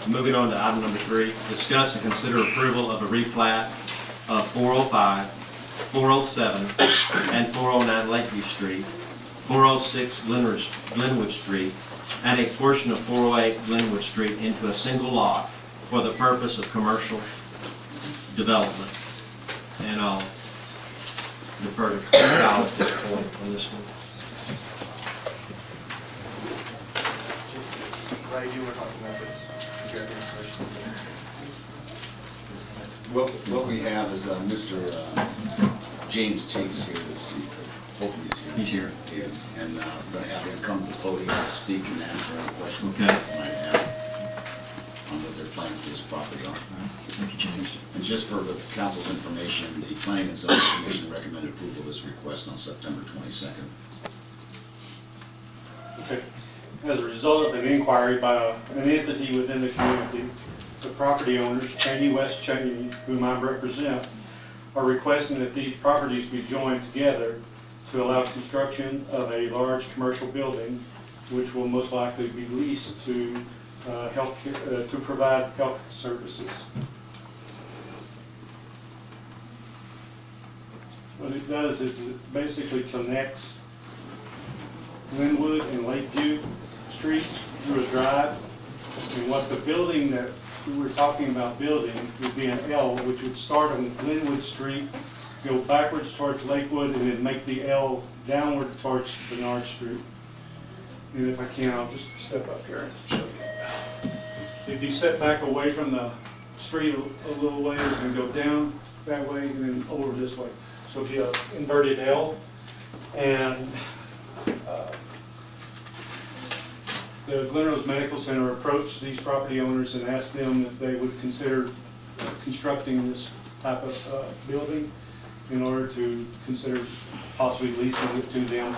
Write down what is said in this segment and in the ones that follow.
Moving on to item number 3, discuss and consider approval of a replat of 405, 407, and 409 Lakeview Street, 406 Glenwood Street, and a portion of 408 Glenwood Street into a single lot for the purpose of commercial development. And I'll defer to Kyle at this point on this one. Ray, you were talking about this. You got the information. What we have is Mr. James Tiggs here this evening. Hopefully He's here. He is. And we're going to have him come to the podium and speak and answer any questions Okay. you guys might have on what their plans for this property are. Thank you, James. And just for the council's information, the Planning and Zoning Commission recommended approval of this request on September 22nd. Okay. As a result of an inquiry by an entity within the community, the property owners, Cheney West Cheney, whom I represent, are requesting that these properties be joined together to allow construction of a large commercial building, which will most likely be leased to to provide health services. What it does is it basically connects Glenwood and Lakeview streets through a drive. And what the building that we were talking about building would be an L, which would start on Glenwood Street, go backwards towards Lakewood, and then make the L downward towards Bernard Street. And if I can, I'll just step up here and show you. It'd be set back away from the street a little ways and go down that way and then over this way. So it'd be an inverted L. And the Glen Rose Medical Center approached these property owners and asked them if they would consider constructing this type of building in order to consider possibly leasing it to them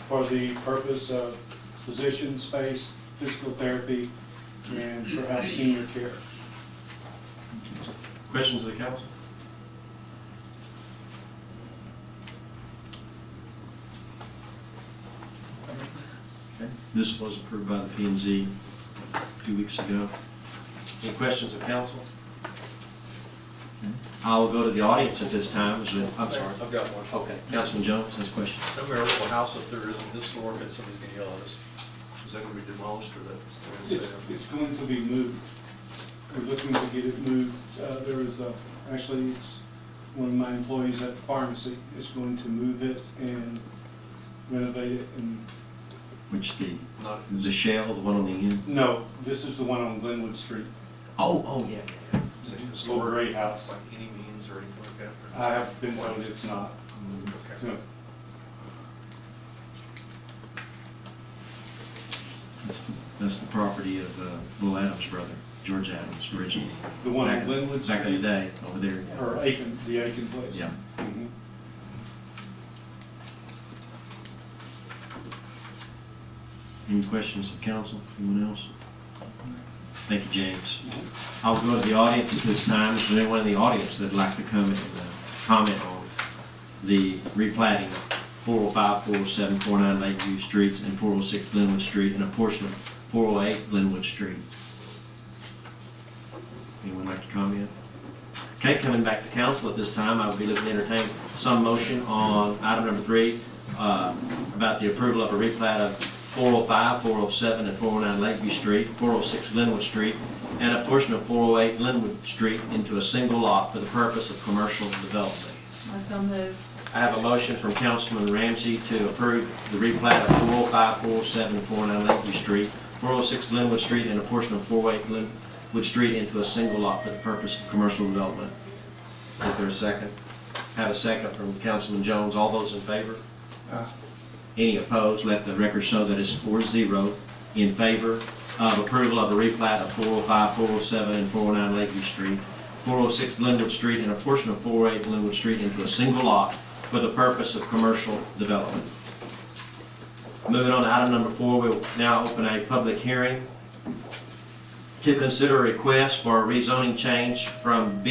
for the purpose of physician space, physical therapy, and perhaps senior care. Questions of the council? Okay. This was approved by the P&Z 2 weeks ago. Any questions of council? I will go to the audience at this time. I'm sorry. I've got one. Okay, Councilman Jones has a question. Somewhere a little house up there isn't historic and somebody's gonna yell at us. Is that gonna be demolished or that? It's going to be moved. We're looking to get it moved. There is actually, it's one of my employees at the pharmacy is going to move it and renovate it. And Which Not, the shell, the one on the end? no, this is the one on Glenwood Street. Oh, yeah. is it It's a little gray house. like any means or anything like that? I have been told it's not. Okay. No. That's the property of Will Adams' brother, George Adams, originally. The one on Back- Glenwood Back in the Street? day, over there. Or Aiken, the Aiken place? Yeah. Mhm. Any questions of council? Anyone else? Thank you, James. I'll go to the audience at this time. Is there anyone in the audience that'd like to come and comment on the replatting of 405, 407, 409 Lakeview Streets and 406 Glenwood Street and a portion of 408 Glenwood Street? Anyone like to comment? Okay, coming back to council at this time, I would be looking to entertain some motion on item number 3 about the approval of a replat of 405, 407, and 409 Lakeview Street, 406 Glenwood Street, and a portion of 408 Glenwood Street into a single lot for the purpose of commercial development. I so move. I have a motion from Councilman Ramsey to approve the replat of 405, 407, and 409 Lakeview Street, 406 Glenwood Street, and a portion of 408 Glenwood Street into a single lot for the purpose of commercial development. Is there a second? Have a second from Councilman Jones. All those in favor? Any opposed? Let the record show that it's 4-0 in favor of approval of a replat of 405, 407, and 409 Lakeview Street, 406 Glenwood Street, and a portion of 408 Glenwood Street into a single lot for the purpose of commercial development. Moving on to item number 4, we'll now open a public hearing to consider a request for a rezoning change from a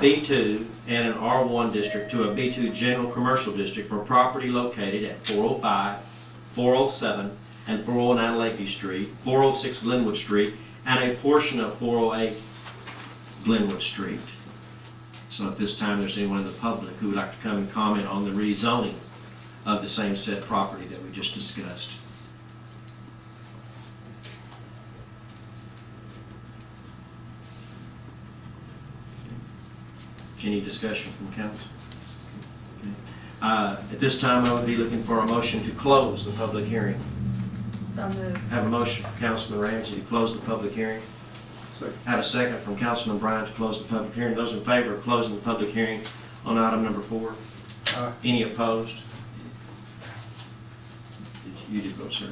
B2 and an R1 district to a B2 general commercial district for property located at 405, 407, and 409 Lakeview Street, 406 Glenwood Street, and a portion of 408 Glenwood Street. So at this time, there's anyone in the public who would like to come and comment on the rezoning of the same said property that we just discussed. Any discussion from council? At this time, I would be looking for a motion to close the public hearing. So moved. Have a motion from Councilman Ramsey to close the public hearing. Have a second from Councilman Bryant to close the public hearing. Those in favor of closing the public hearing on item number 4? Any opposed? You did vote, sir.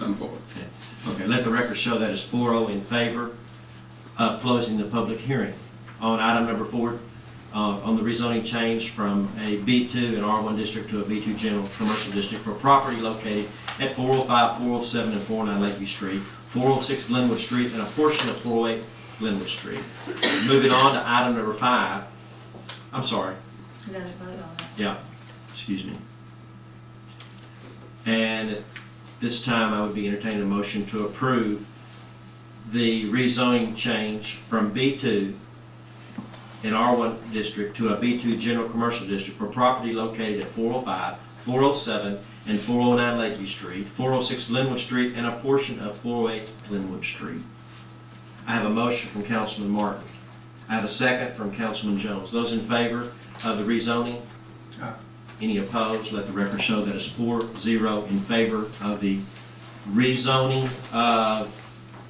I'm for it. Okay, let the record show that is 4-0 in favor of closing the public hearing. On item number 4, on the rezoning change from a B2 and R1 district to a B2 general commercial district for property located at 405, 407, and 409 Lakeview Street, 406 Glenwood Street, and a portion of 408 Glenwood Street. Moving on to item number 5. I'm sorry. We gotta vote on it. Yeah, excuse me. And at this time, I would be entertaining a motion to approve the rezoning change from B2 in R1 district to a B2 general commercial district for property located at 405, 407, and 409 Lakeview Street, 406 Glenwood Street, and a portion of 408 Glenwood Street. I have a motion from Councilman Martin. I have a second from Councilman Jones. Those in favor of the rezoning? Any opposed? Let the record show that it's 4-0 in favor of the rezoning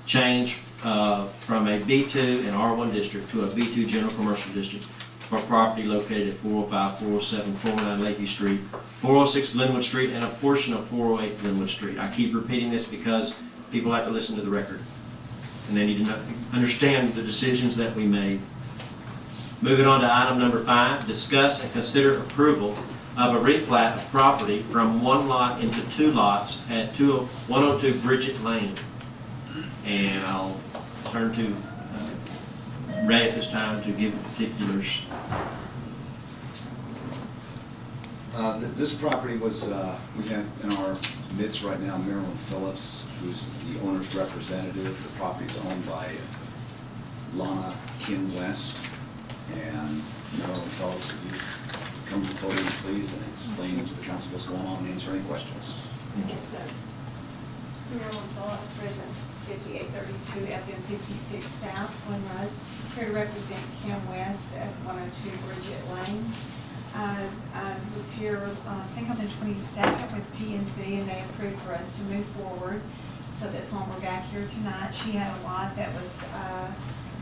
change from a B2 and R1 district to a B2 general commercial district for property located at 405, 407, 409 Lakeview Street, 406 Glenwood Street, and a portion of 408 Glenwood Street. I keep repeating this because people have to listen to the record, and they need to understand the decisions that we made. Moving on to item number 5, discuss and consider approval of a replat of property from 1 lot into 2 lots at 102 Bridget Lane. And I'll turn to Ray at this time to give the particulars. This property was, we have in our midst right now Marilyn Phillips, who's the owner's representative. The property's owned by Lana Kim West. And Marilyn Phillips, if you come to the podium, please, and explain to the council what's going on and answer any questions. Yes, sir. Marilyn Phillips, residence 5832 FM 56 South, Glen, here to represent Kim West at 102 Bridget Lane. I was here, I think on the 22nd with PNC, and they approved for us to move forward. So that's why we're back here tonight. She had a lot that was,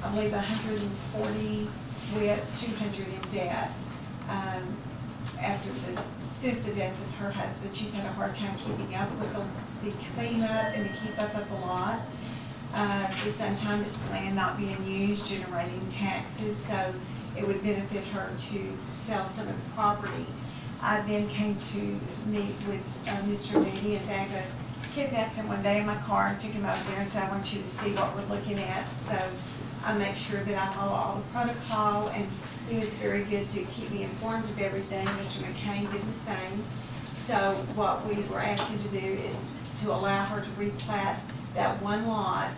I believe, 140 with 200 in debt. Since the death of her husband, she's had a hard time keeping up with the cleanup and the keep up of the lot. At the same time, it's land not being used, generating taxes, so it would benefit her to sell some of the property. I then came to meet with Mr. Moody, and Daga kidnapped him one day in my car and took him over there and said, I want you to see what we're looking at. So I make sure that I follow all the protocol, and he was very good to keep me informed of everything. Mr. McCain did the same. So what we were asking to do is to allow her to replat that 1 lot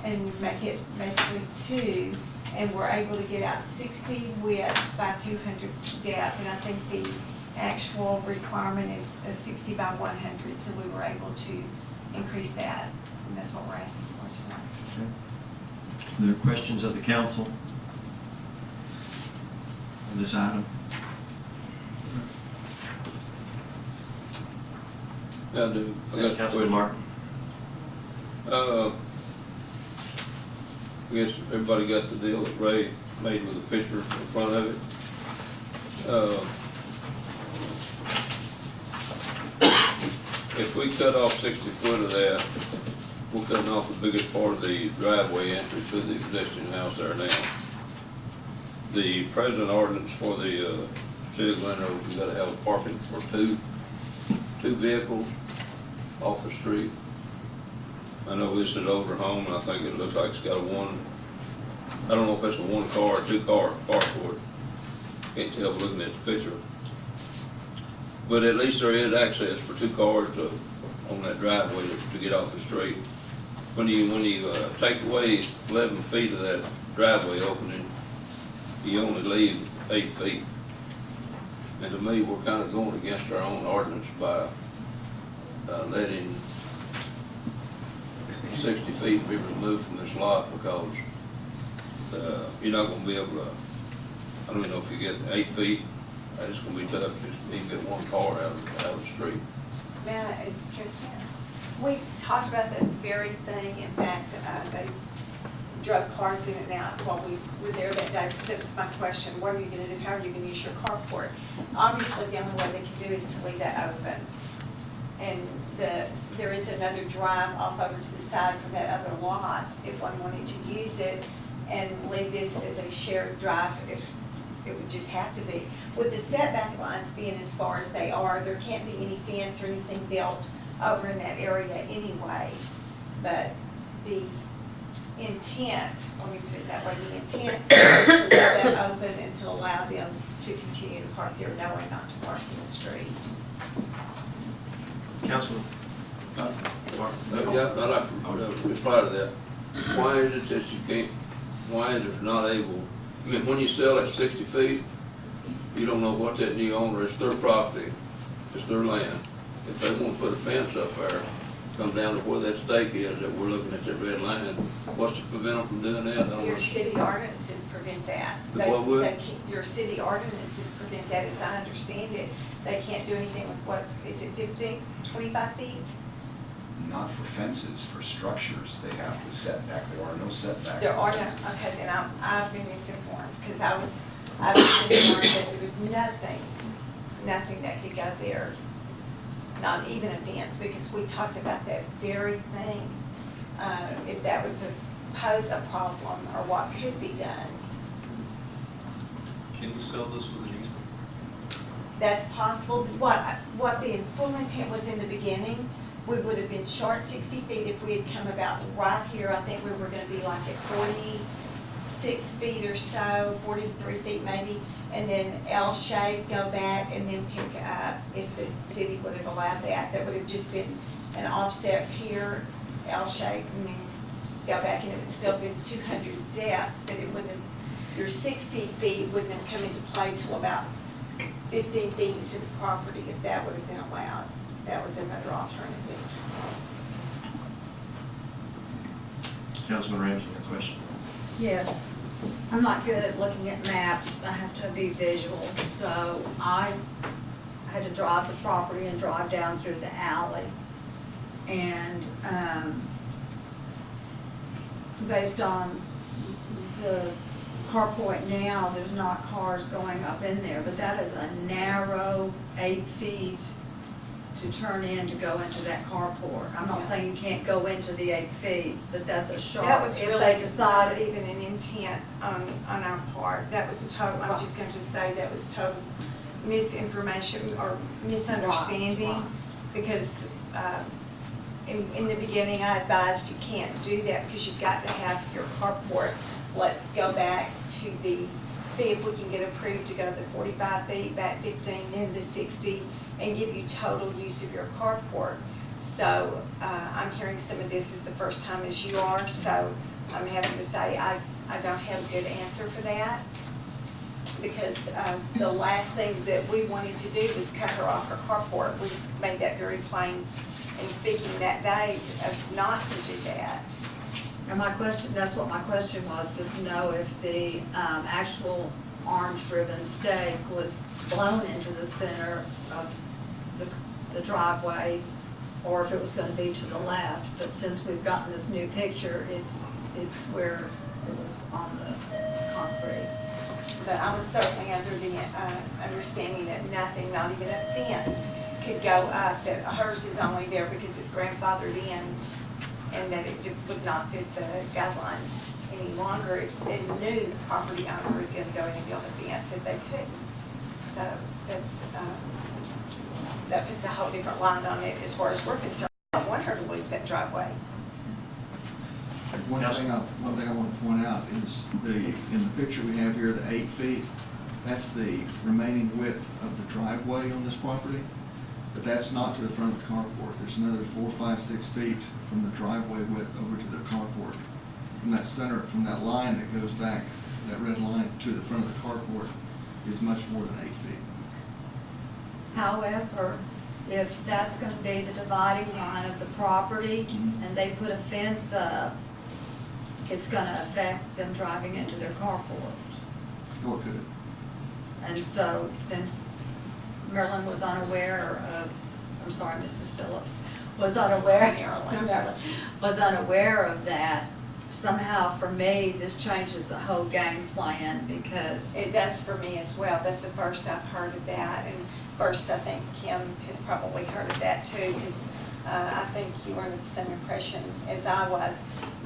and make it basically 2, and we're able to get out 60 width by 200 depth, and I think the actual requirement is 60 by 100, so we were able to increase that, and that's what we're asking for tonight. Okay. Are there questions of the council on this item? I do. I got a Councilman question. Martin? I guess everybody got the deal that Ray made with the picture in front of it. If we cut off 60 foot of that, we're cutting off the biggest part of the driveway entry to the existing house there now. The present ordinance for the city of Glen, we gotta have parking for two vehicles off the street. I know this is over home, and I think it looks like it's got a one, I don't know if it's a 1 car or 2 car carport. Can't tell looking at the picture. But at least there is access for 2 cars to on that driveway to get off the street. When you take away 11 feet of that driveway opening, you only leave 8 feet. And to me, we're kind of going against our own ordinance by letting 60 feet be removed from this lot, because you're not gonna be able to, I don't even know if you get 8 feet, it's gonna be tough to even get one car out of the street. May I address that? We talked about that very thing. In fact, they drove cars in and out while we were there that day, because that was my question: what are you gonna do? How are you gonna use your carport? Obviously, the only way they can do is to leave that open. And there is another drive off over to the side from that other lot, if one wanted to use it, and leave this as a shared drive, if it would just have to be. With the setback lines being as far as they are, there can't be any fence or anything built over in that area anyway. But the intent, let me put it that way, the intent is to leave that open and to allow them to continue to park there, knowing not to park in the street. Councilman? Yeah, I'd like to reply to that. Why is it that you can't, why is it not able, I mean, when you sell at 60 feet, you don't know what that new owner, it's their property, it's their land. If they want to put a fence up there, come down to where that stake is, that we're looking at that red line, what's to prevent them from doing that? I don't Your know. city ordinances prevent that. The what would? Your city ordinances prevent that, as I understand it. They can't do anything with what, is it 15, 25 feet? Not for fences, for structures, they have the setback. There are no setbacks. There for are no, fences. okay, then I've been misinformed, because I was informed that there was nothing that could go there, not even a fence, because we talked about that very thing. If that would pose a problem or what could be done. Can you sell this with an easement? That's possible. What the full intent was in the beginning, we would have been short 60 feet if we had come about right here. I think we were gonna be like at 46 feet or so, 43 feet maybe, and then L-shape, go back and then pick up, if the city would have allowed that. That would have just been an offset here, L-shape, and then go back, and it would still been 200 depth, but it wouldn't have, your 60 feet wouldn't have come into play till about 15 feet into the property, if that would have been allowed. That was another alternative. Councilman Ramsey, your question? Yes. I'm not good at looking at maps. I have to be visual. So I had to drive the property and drive down through the alley. And based on the carport now, there's not cars going up in there, but that is a narrow 8 feet to turn in to go into that carport. I'm not saying you can't go into the 8 feet, but that's a sharp. That was if really they not decide, even an intent on our part. That was total, I'm just going to say that was total misinformation or misunderstanding. Right. Because in the beginning, I advised you can't do that because you've got to have your carport. Let's go back to see if we can get approved to go to the 45 feet, back 15, then the 60, and give you total use of your carport. So I'm hearing some of this is the first time as you are, so I'm having to say I don't have a good answer for that. Because the last thing that we wanted to do was cut her off her carport. We made that very plain in speaking that day of not to do that. and my question, that's what my question was, just to know if the actual orange ribbon stake was blown into the center of the driveway, or if it was going to be to the left. But since we've gotten this new picture, it's where it was on the concrete. But I was certainly under the understanding that nothing, not even a fence, could go up, that hers is only there because it's grandfathered in, and that it would not fit the guidelines any longer if a new property owner was going to go in and build a fence, that they couldn't. So that's, that puts a whole different line on it as far as we're concerned. I don't want her to lose that driveway. One thing I want to point out is in the picture we have here, the 8 feet, that's the remaining width of the driveway on this property. But that's not to the front of the carport. There's another 4, 5, 6 feet from the driveway width over to the carport. From that center, from that line that goes back, that red line to the front of the carport is much more than 8 feet. However, if that's gonna be the dividing line of the property and they put a fence up, it's gonna affect them driving into their carport. Or could it? And so, since Marilyn was unaware of, I'm sorry, Mrs. Phillips, was unaware, Marilyn was unaware of that, somehow for me, this changes the whole game plan because It does for me as well. That's the first I've heard of that. And first, I think Kim has probably heard of that too, because I think you were under the same impression as I was,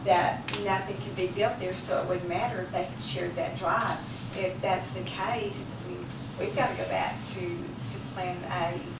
that nothing could be built there, so it wouldn't matter if they could share that drive. If that's the case, I mean, we've got to go back to Plan A